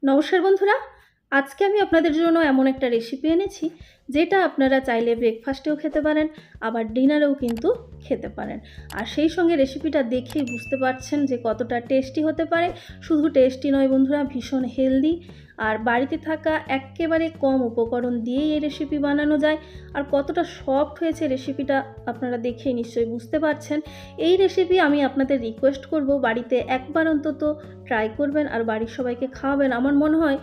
নমস্কার বন্ধুরা, আজকে আমি আপনাদের জন্য এমন একটা রেসিপি এনেছি যেটা আপনারা চাইলে ব্রেকফাস্টেও খেতে পারেন, আবার ডিনারেও কিন্তু খেতে পারেন। আর সেই সঙ্গে রেসিপিটা দেখেই বুঝতে পারছেন যে কতটা টেস্টি হতে পারে। শুধু টেস্টি নয় বন্ধুরা, ভীষণ হেলদি। আর বাড়িতে থাকা একেবারে কম উপকরণ দিয়েই এই রেসিপি বানানো যায়। আর কতটা সফট হয়েছে রেসিপিটা আপনারা দেখেই নিশ্চয়ই বুঝতে পারছেন। এই রেসিপি আমি আপনাদের রিকোয়েস্ট করব বাড়িতে একবার অন্তত ট্রাই করবেন আর বাড়ির সবাইকে খাওয়াবেন। আমার মনে হয়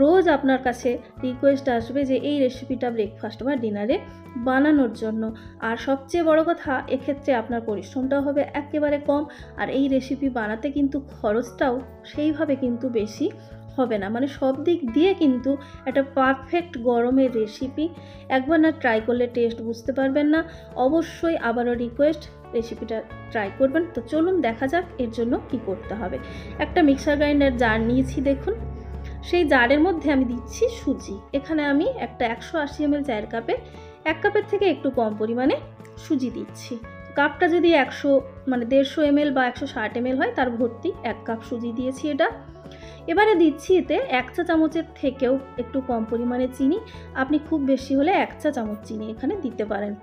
রোজ আপনার কাছে রিকোয়েস্ট আসবে যে এই রেসিপিটা ব্রেকফাস্ট বা ডিনারে বানানোর জন্য। আর সবচেয়ে বড় কথা, এক্ষেত্রে আপনার পরিশ্রমটাও হবে একেবারে কম। আর এই রেসিপি বানাতে কিন্তু খরচটাও সেইভাবে কিন্তু বেশি হবে না। মানে সব দিক দিয়ে কিন্তু একটা পারফেক্ট গরমের রেসিপি। একবার না ট্রাই করলে টেস্ট বুঝতে পারবেন না। অবশ্যই আবারও রিকোয়েস্ট, রেসিপিটা ট্রাই করবেন। তো চলুন দেখা যাক এর জন্য কি করতে হবে। একটা মিক্সার গ্রাইন্ডার জার নিয়েছি দেখুন। সেই জারের মধ্যে আমি দিচ্ছি সুজি। এখানে আমি একটা 180 ml চায়ের কাপে 1 কাপের থেকে একটু কম পরিমাণে সুজি দিচ্ছি। কাপটা যদি 150 ml বা 160 ml হয়, তার ভর্তি 1 কাপ সুজি দিয়েছি এটা। এবারে দিচ্ছি এতে 1 চা চামচের থেকেও একটু কম পরিমাণে চিনি। আপনি খুব বেশি হলে 1 চা চামচ চিনি এখানে দিতে পারেন।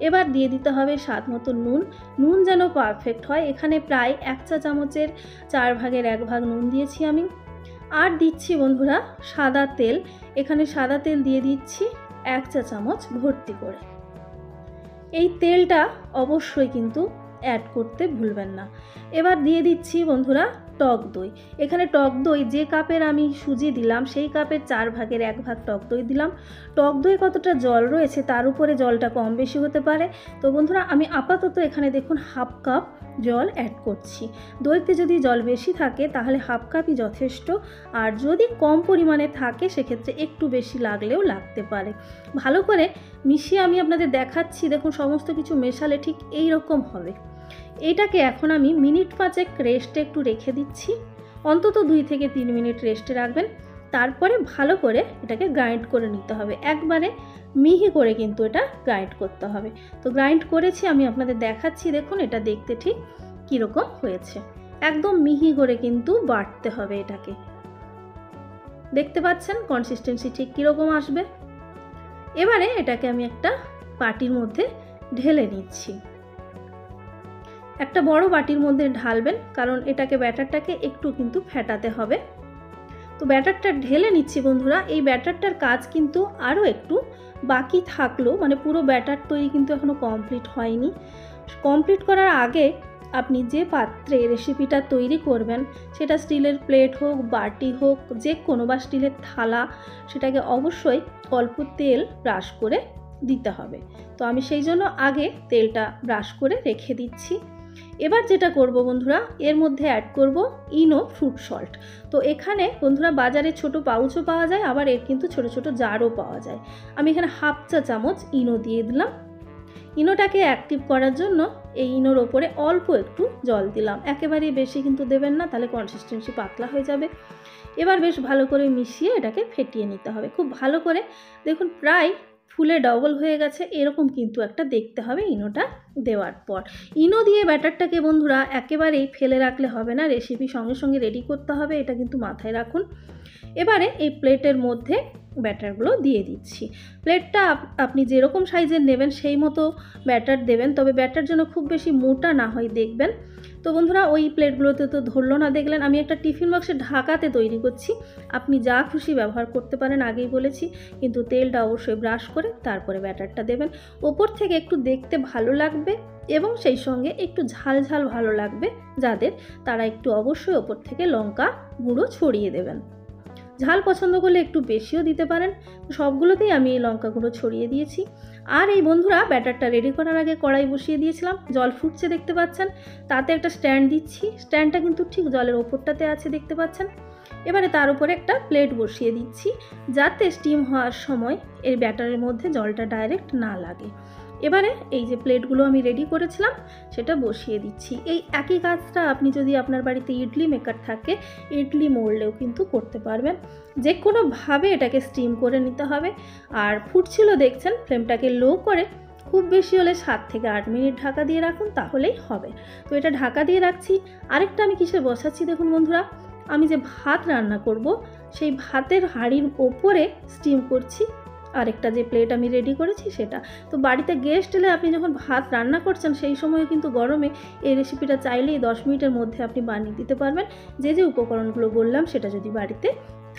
এবার দিয়ে দিতে হবে স্বাদ মতো নুন। নুন যেন পারফেক্ট হয়, এখানে প্রায় 1 চা চামচের 4 ভাগের 1 ভাগ নুন দিয়েছি আমি। আর দিচ্ছি বন্ধুরা সাদা তেল। এখানে সাদা তেল দিয়ে দিচ্ছি 1 চা চামচ ভর্তি করে। এই তেলটা অবশ্যই কিন্তু অ্যাড করতে ভুলবেন না। এবার দিয়ে দিচ্ছি বন্ধুরা টক দই। এখানে টক দই যে কাপের আমি সুজি দিলাম সেই কাপের 4 ভাগের 1 ভাগ টক দই দিলাম। টক দই কতটা জল রয়েছে তার উপরে জলটা কম বেশি হতে পারে। তো বন্ধুরা আমি আপাতত এখানে দেখুন হাফ কাপ জল অ্যাড করছি। দইতে যদি জল বেশি থাকে তাহলে হাফ কাপই যথেষ্ট। আর যদি কম পরিমাণে থাকে সেক্ষেত্রে একটু বেশি লাগলেও লাগতে পারে। ভালো করে মিশিয়ে আমি আপনাদের দেখাচ্ছি। দেখুন সমস্ত কিছু মেশালে ঠিক এই রকম হবে। এটাকে এখন আমি মিনিট 5 রেস্টে একটু রেখে দিচ্ছি। অন্তত 2 থেকে 3 মিনিট রেস্টে রাখবেন। তারপরে ভালো করে এটাকে গ্রাইন্ড করে নিতে হবে। একবারে মিহি করে কিন্তু এটা গ্রাইন্ড করতে হবে। তো গ্রাইন্ড করেছি, আমি আপনাদের দেখাচ্ছি। দেখুন এটা দেখতে ঠিক কীরকম হয়েছে। একদম মিহি করে কিন্তু বাটতে হবে এটাকে। দেখতে পাচ্ছেন কনসিস্টেন্সি ঠিক কীরকম আসবে। এবারে এটাকে আমি একটা বাটির মধ্যে ঢেলে নিচ্ছি। একটা বড় বাটির মধ্যে ঢালবেন, কারণ এটাকে ব্যাটারটাকে একটু কিন্তু ফেটাতে হবে। তো ব্যাটারটা ঢেলে নিচ্ছি বন্ধুরা। এই ব্যাটারটার কাজ কিন্তু আরও একটু বাকি থাকলো, মানে পুরো ব্যাটার তৈরি কিন্তু এখনও কমপ্লিট হয়নি। কমপ্লিট করার আগে আপনি যে পাত্রে রেসিপিটা তৈরি করবেন, সেটা স্টিলের প্লেট হোক, বাটি হোক, যে কোনো বা স্টিলের থালা, সেটাকে অবশ্যই অল্প তেল ব্রাশ করে দিতে হবে। তো আমি সেই জন্য আগে তেলটা ব্রাশ করে রেখে দিচ্ছি। এবার যেটা করব বন্ধুরা, এর মধ্যে অ্যাড করব ইনো ফ্রুট সল্ট। তো এখানে বন্ধুরা বাজারে ছোট পাউচও পাওয়া যায়, আবার এর কিন্তু ছোট ছোট জারও পাওয়া যায়। আমি এখানে হাফ চা চামচ ইনো দিয়ে দিলাম। ইনোটাকে অ্যাক্টিভ করার জন্য এই ইনোর ওপরে অল্প একটু জল দিলাম। একেবারেই বেশি কিন্তু দেবেন না, তাহলে কনসিস্টেন্সি পাতলা হয়ে যাবে। এবার বেশ ভালো করে মিশিয়ে এটাকে ফেটিয়ে নিতে হবে খুব ভালো করে। দেখুন প্রায় ফুলে ডবল হয়ে গেছে, এরকম কিন্তু একটা দেখতে হবে ইনোটা দেওয়ার পর। ইনো দিয়ে ব্যাটারটাকে বন্ধুরা একেবারেই ফেলে রাখলে হবে না, রেসিপি সঙ্গে সঙ্গে রেডি করতে হবে, এটা কিন্তু মাথায় রাখুন। এবারে এই প্লেটের মধ্যে ব্যাটারগুলো দিয়ে দিচ্ছি। প্লেটটা আপনি যেরকম সাইজের নেবেন সেই মতো ব্যাটার দেবেন, তবে ব্যাটার যেন খুব বেশি মোটা না হয় দেখবেন। তো বন্ধুরা ওই প্লেটগুলোতে তো ধরলো না দেখলেন। আমি একটা টিফিন বক্সে ঢাকাতে তৈরি করছি, আপনি যা খুশি ব্যবহার করতে পারেন, আগেই বলেছি। কিন্তু তেলটা অবশ্যই ব্রাশ করে তারপরে ব্যাটারটা দেবেন। ওপর থেকে একটু দেখতে ভালো লাগবে এবং সেই সঙ্গে একটু ঝাল ঝাল ভালো লাগবে যাদের, তারা একটু অবশ্যই ওপর থেকে লঙ্কা গুঁড়ো ছড়িয়ে দেবেন। ঝাল পছন্দ করলে একটু বেশিও দিতে পারেন। সবগুলোতেই আমি এই লঙ্কা গুঁড়ো ছড়িয়ে দিয়েছি। আর এই বন্ধুরা ব্যাটারটা রেডি করার আগে কড়াই বসিয়ে দিয়েছিলাম, জল ফুটছে দেখতে পাচ্ছেন। তাতে একটা স্ট্যান্ড দিচ্ছি, স্ট্যান্ডটা কিন্তু ঠিক জলের ওপরটাতে আছে দেখতে পাচ্ছেন। এবারে তার উপরে একটা প্লেট বসিয়ে দিচ্ছি, যাতে স্টিম হওয়ার সময় এর ব্যাটারের মধ্যে জলটা ডাইরেক্ট না লাগে। এবারে এই যে প্লেটগুলো আমি রেডি করেছিলাম সেটা বসিয়ে দিচ্ছি। এই একই কাজটা আপনি যদি আপনার বাড়িতে ইডলি মেকার থাকে, ইডলি মোল্ডেও কিন্তু করতে পারবেন। যে কোনোভাবে এটাকে স্টিম করে নিতে হবে। আর ফুটছিল দেখছেন, ফ্লেমটাকে লো করে খুব বেশি হলে 7 থেকে 8 মিনিট ঢাকা দিয়ে রাখুন, তাহলেই হবে। তো এটা ঢাকা দিয়ে রাখছি। আরেকটা আমি কিসে বসাচ্ছি দেখুন বন্ধুরা, আমি যে ভাত রান্না করব সেই ভাতের হাঁড়ির ওপরে স্টিম করছি আরেকটা যে প্লেট আমি রেডি করেছি সেটা। তো বাড়িতে গেস্ট এলে আপনি যখন ভাত রান্না করছেন সেই সময় কিন্তু গরমে এই রেসিপিটা চাইলেই 10 মিনিটের মধ্যে আপনি বানিয়ে দিতে পারবেন, যে যে উপকরণগুলো বললাম সেটা যদি বাড়িতে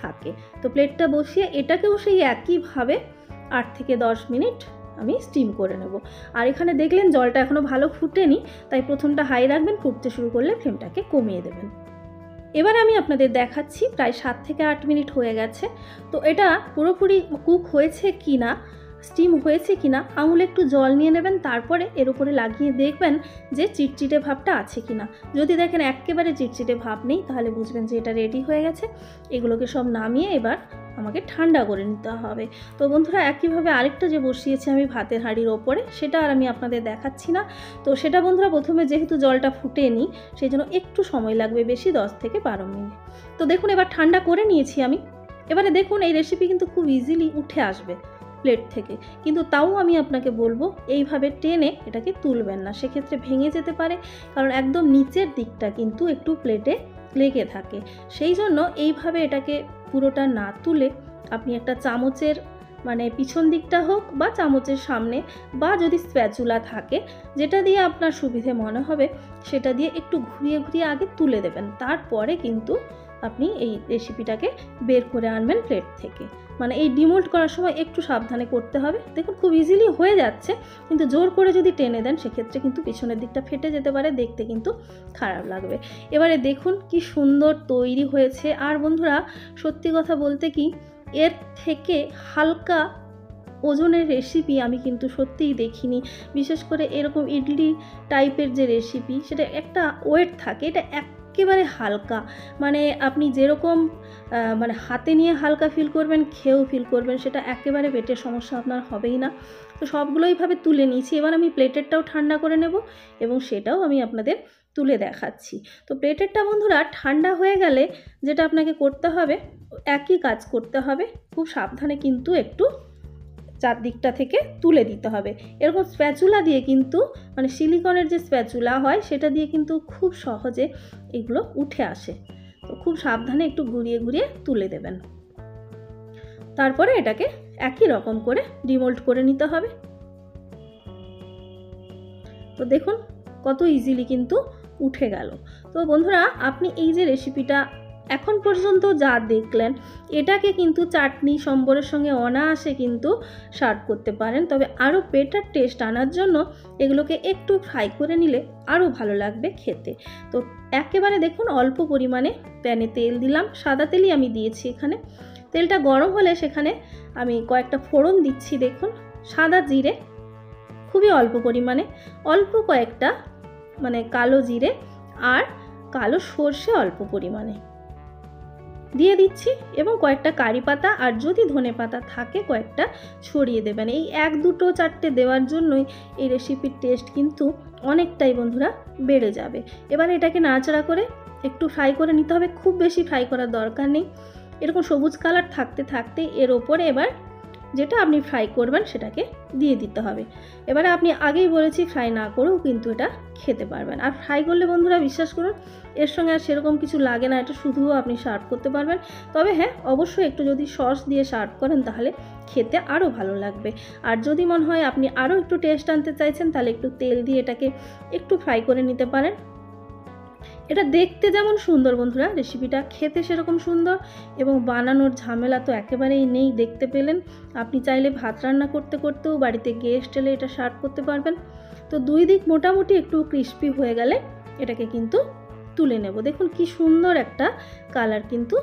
থাকে। তো প্লেটটা বসিয়ে এটাকেও সেই একইভাবে 8 থেকে 10 মিনিট আমি স্টিম করে নেব। আর এখানে দেখলেন জলটা এখনও ভালো ফুটেনি, তাই প্রথমটা হাই রাখবেন, ফুটতে শুরু করলে ফ্লেমটাকে কমিয়ে দেবেন। এবার আমি আপনাদের দেখাচ্ছি প্রায় 7 থেকে 8 মিনিট হয়ে গেছে। তো এটা পুরোপুরি কুক হয়েছে কি না, স্টিম হয়েছে কি না, আঙুলে একটু জল নিয়ে নেবেন, তারপরে এর উপরে লাগিয়ে দেখবেন যে চিটচিটে ভাবটা আছে কি না। যদি দেখেন একেবারে চিটচিটে ভাব নেই তাহলে বুঝবেন যে এটা রেডি হয়ে গেছে। এগুলোকে সব নামিয়ে এবার আমাকে ঠান্ডা করে নিতে হবে। তো বন্ধুরা একইভাবে আরেকটা যে বসিয়েছি আমি ভাতের হাঁড়ির ওপরে, সেটা আর আমি আপনাদের দেখাচ্ছি না। তো সেটা বন্ধুরা প্রথমে যেহেতু জলটা ফুটেনি সেই জন্য একটু সময় লাগবে, বেশি 10 থেকে 12 মিনিট। তো দেখুন এবার ঠান্ডা করে নিয়েছি আমি। এবারে দেখুন এই রেসিপি কিন্তু খুব ইজিলি উঠে আসবে প্লেট থেকে, কিন্তু তাও আমি আপনাকে বলবো এইভাবে টেনে এটাকে তুলবেন না, সেক্ষেত্রে ভেঙে যেতে পারে, কারণ একদম নিচের দিকটা কিন্তু একটু প্লেটে লেগে থাকে। সেই জন্য এইভাবে এটাকে পুরোটা না তুলে আপনি একটা চামচের মানে পিছন দিকটা হোক বা চামচের সামনে, বা যদি স্প্যাচুলা থাকে যেটা দিয়ে আপনার সুবিধে মনে হবে সেটা দিয়ে একটু ঘুরিয়ে ঘুরিয়ে আগে তুলে দেবেন, তারপরে কিন্তু আপনি এই রেসিপিটাকে বের করে আনবেন প্লেট থেকে। মানে এই ডিমোল্ড করার সময় একটু সাবধানে করতে হবে। দেখুন খুব ইজিলি হয়ে যাচ্ছে, কিন্তু জোর করে যদি টেনে দেন সেক্ষেত্রে কিন্তু পিছনের দিকটা ফেটে যেতে পারে, দেখতে কিন্তু খারাপ লাগবে। এবারে দেখুন কি সুন্দর তৈরি হয়েছে। আর বন্ধুরা সত্যি কথা বলতে কি, এর থেকে হালকা ওজনের রেসিপি আমি কিন্তু সত্যিই দেখিনি। বিশেষ করে এরকম ইডলি টাইপের যে রেসিপি সেটা একটা ওয়েট থাকে, এটা একেবারে হালকা। মানে আপনি যেরকম মানে হাতে নিয়ে হালকা ফিল করবেন, খেয়েও ফিল করবেন, সেটা একেবারে পেটের সমস্যা আপনার হবেই না। তো সবগুলোইভাবে তুলে নিয়েছি। এবার আমি প্লেটেরটাও ঠান্ডা করে নেব এবং সেটাও আমি আপনাদের তুলে দেখাচ্ছি। তো প্লেটেরটা বন্ধুরা ঠান্ডা হয়ে গেলে যেটা আপনাকে করতে হবে, একই কাজ করতে হবে, খুব সাবধানে কিন্তু একটু চারদিকটা থেকে তুলে দিতে হবে। এরকম স্প্যাচুলা দিয়ে কিন্তু মানে সিলিকনের যে স্প্যাচুলা হয় সেটা দিয়ে কিন্তু খুব সহজে এগুলো উঠে আসে। তো খুব সাবধানে একটু ঘুরিয়ে ঘুরিয়ে তুলে দেবেন, তারপরে এটাকে একই রকম করে ডিমোল্ড করে নিতে হবে। তো দেখুন কত ইজিলি কিন্তু উঠে গেল। তো বন্ধুরা আপনি এই যে রেসিপিটা এখন পর্যন্ত যা দেখলেন, এটাকে কিন্তু চাটনি সম্বরের সঙ্গে অনায়াসে কিন্তু সার্ভ করতে পারেন। তবে আরও বেটার টেস্ট আনার জন্য এগুলোকে একটু ফ্রাই করে নিলে আরও ভালো লাগবে খেতে। তো একেবারে দেখুন অল্প পরিমাণে প্যানে তেল দিলাম, সাদা তেলই আমি দিয়েছি এখানে। তেলটা গরম হলে সেখানে আমি কয়েকটা ফোড়ন দিচ্ছি। দেখুন সাদা জিরে খুবই অল্প পরিমাণে, অল্প কয়েকটা মানে কালো জিরে আর কালো সর্ষে অল্প পরিমাণে দিয়ে দিচ্ছি, এবং কয়েকটা কারি পাতা, আর যদি ধনে পাতা থাকে কয়েকটা ছড়িয়ে দেবেন। এই 1, 2, 4টে দেওয়ার জন্যই এই রেসিপির টেস্ট কিন্তু অনেকটাই বন্ধুরা বেড়ে যাবে। এবার এটাকে নাড়াচাড়া করে একটু ফ্রাই করে নিতে হবে, খুব বেশি ফ্রাই করার দরকার নেই। এরকম সবুজ কালার থাকতে থাকতে এর ওপরে এবার যেটা আপনি ফ্রাই করবেন সেটাকে দিয়ে দিতে হবে। এবারে আপনি আগেই বলেছি ফ্রাই না করেও কিন্তু এটা খেতে পারবেন। আর ফ্রাই করলে বন্ধুরা বিশ্বাস করুন এর সঙ্গে আর সেরকম কিছু লাগে না, এটা শুধুও আপনি সার্ভ করতে পারবেন। তবে হ্যাঁ, অবশ্যই একটু যদি সস দিয়ে সার্ভ করেন তাহলে খেতে আরও ভালো লাগবে। আর যদি মনে হয় আপনি আরও একটু টেস্ট আনতে চাইছেন তাহলে একটু তেল দিয়ে এটাকে একটু ফ্রাই করে নিতে পারেন। এটা দেখতে যেমন সুন্দর বন্ধুরা, রেসিপিটা খেতে সেরকম সুন্দর, এবং বানানোর ঝামেলা তো একেবারেই নেই। দেখতে পেলেন, আপনি চাইলে ভাত রান্না করতে করতেও বাড়িতে গেস্ট এলে এটা সার্ভ করতে পারবেন। তো দুই দিক মোটামুটি একটু ক্রিস্পি হয়ে গেলে এটাকে কিন্তু তুলে নেব। দেখুন কি সুন্দর একটা কালার কিন্তু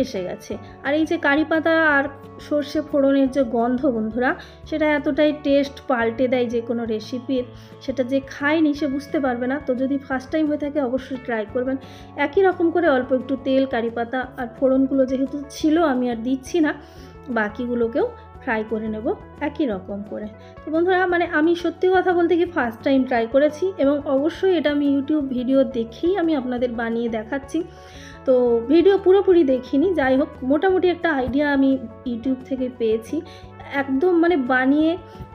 এসে গেছে। আর এই যে কারি পাতা আর সর্ষে ফোড়নের যে গন্ধ বন্ধুরা, সেটা এতটাই টেস্ট পাল্টে দেয় যে কোনো রেসিপির, সেটা যে খায়নি সে বুঝতে পারবে না। তো যদি ফার্স্ট টাইম হয়ে থাকে অবশ্যই ট্রাই করবেন। একই রকম করে অল্প একটু তেল, কারি পাতা আর ফোড়নগুলো যেহেতু ছিল আমি আর দিচ্ছি না, বাকিগুলোকেও ফ্রাই করে নেব একই রকম করে। তো বন্ধুরা মানে আমি সত্যি কথা বলতে কি ফার্স্ট টাইম ট্রাই করেছি, এবং অবশ্যই এটা আমি ইউটিউব ভিডিও দেখেই আমি আপনাদের বানিয়ে দেখাচ্ছি। তো ভিডিও পুরোপুরি দেখিনি, যাই হোক মোটামুটি একটা আইডিয়া আমি ইউটিউব থেকে পেয়েছি। একদম মানে বানিয়ে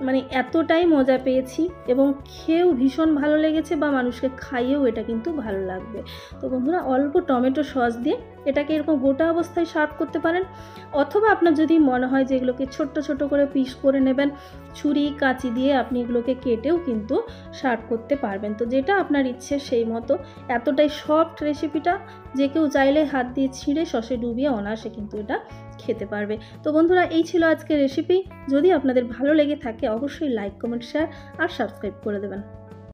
মানে এতটাই মজা পেয়েছি, এবং খেয়েও ভীষণ ভালো লেগেছে, বা মানুষকে খাইয়েও এটা কিন্তু ভালো লাগবে। তো বন্ধুরা অল্প টমেটো সস দিয়ে এটাকে এরকম গোটা অবস্থায় সার্ভ করতে পারেন, অথবা আপনার যদি মনে হয় যে এগুলোকে ছোট্ট ছোট করে পিস করে নেবেন, ছুরি কাঁচি দিয়ে আপনি এগুলোকে কেটেও কিন্তু সার্ভ করতে পারবেন। তো যেটা আপনার ইচ্ছে সেই মতো। এতটাই সফট রেসিপিটা, যে কেউ চাইলে হাত দিয়ে ছিঁড়ে সসে ডুবিয়ে অনায়াসে কিন্তু এটা খেতে পারবে। তো বন্ধুরা, এই ছিল আজকের রেসিপি। যদি আপনাদের ভালো লেগে থাকে অবশ্যই লাইক, কমেন্ট, শেয়ার আর সাবস্ক্রাইব করে দেবেন।